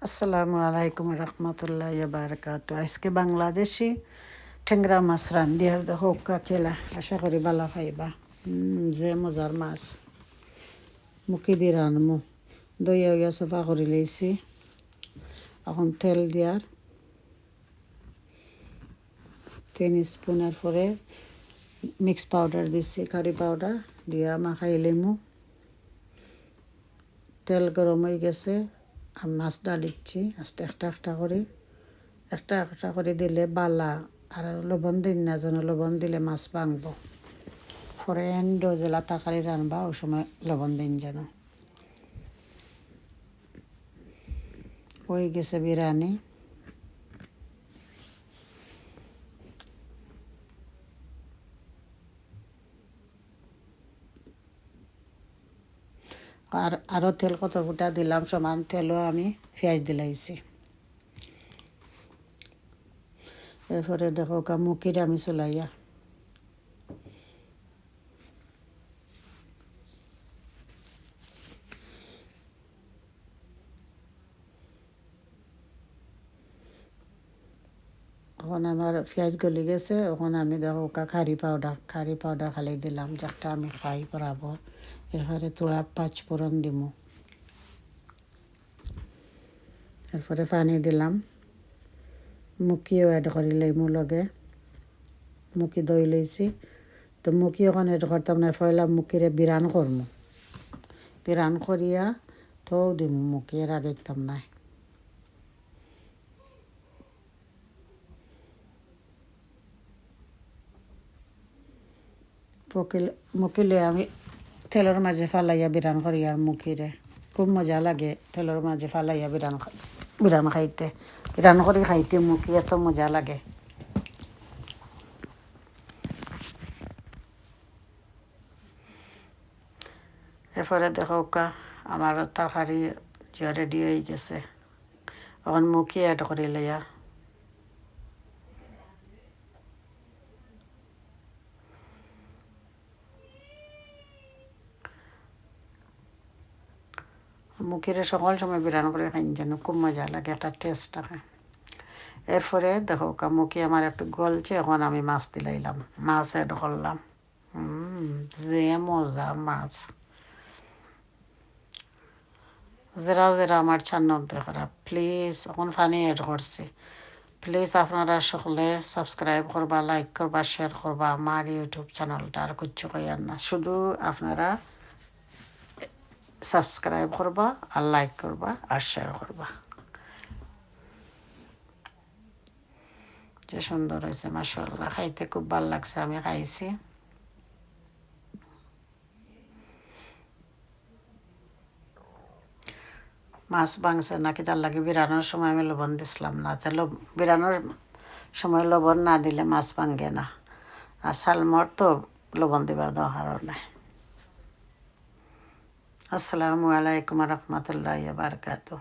আসসালামু আলাইকুম রহমতুল্লাহ বারকাত। আজকে বাংলাদেশি ঠেংরা মাছ রান্ধিয়ার দেখো খেলা, আশা করি বালা খাইবা। যে মজার মাছ মুখি দি রানমু। দইয়া উইয়া সফা করে লইছি, এখন তেল দিয়ার 3 স্পুনের পরে মিক্স পাউডার দিছি, কারি পাউডার দিয়া মাখাই লেমু। তেল গরম হয়ে গেছে, আমি মাছ ডালিচ্ছি আস্তে একটা একটা করে দিলে বালা। আর লবণ দিন না, যেন লবণ দিলে মাছ ভাঙব। পরে এন্ডো জেলা তরকারি রানবা, ওই সময় লবণ দিন যেন। হয়ে গেছে বিরিয়ানি। আরও তেল কত ফুটা দিলাম, সমান তেলও আমি পেঁয়াজ দিলাইছি। এরপরে দেখো মুখির আমি চলাইয়া এখন আমার পেঁয়াজ গলি গেছে। এখন আমি দেখো কারি পাউডার খালি দিলাম, যাটা আমি খাই বরাবর। এরপরে তোড়া 5 ফোড়ন দিমু। এরপরে পানি দিলাম, মুখিও অ্যাড করি লইমু লগে। মুখি দই লইছি, তো মুখি ওখানে এড করতাম না, পয়লা মুখিরে বিরান করমু। বিরান করিয়া তো দিমু মুখি, এর আগে দিতাম না। মুখিলে আমি তেলের মাঝে ফালাইয়া বিরান করি আর মুখিরে খুব মজা লাগে। তেলের মাঝে ফালাইয়া বিরান খাইতে, বিরান করে খাইতে মুখি এত মজা লাগে। এরপরে দেখো আমার তরকারি যে রেডি হয়ে গেছে। এখন মুখি অ্যাড করে লইয়া মুখিরে সকল সময় বিরান করে খাই, যেন খুব মজা লাগে, একটা টেস্ট থাকে। এরপরে দেখো মুখি আমার একটু গলছে, এখন আমি মাছ দিলাইলাম, মাছ অ্যাড করলাম। যে মজা মাছ! যারা আমার চ্যানেল দেখরা প্লিজ, এখন ফানি অ্যাড করছি, প্লিজ আপনারা সকলে সাবস্ক্রাইব করবা, লাইক করবা, শেয়ার করবা আমার ইউটিউব চ্যানেলটা। আর কিচ্ছু কইয়ার না, শুধু আপনারা সাবস্ক্রাইব করবা আর লাইক করবা আর শেয়ার করবা। যে সুন্দর হয়েছে মাশাআল্লাহ, খাইতে খুব ভালো লাগছে, আমি খাইছি। মাছ ভাঙছে নাকি তার লাগে বিরানোর সময় আমি লবণ দিছিলাম না, তাহলে বিরানোর সময় লবণ না দিলে মাছ ভাঙে না। আর সালমর তো লবণ দিবার দরকার নাই। আসসালামু আলাইকুম রহমতুল্লাহ বারকাতুহ।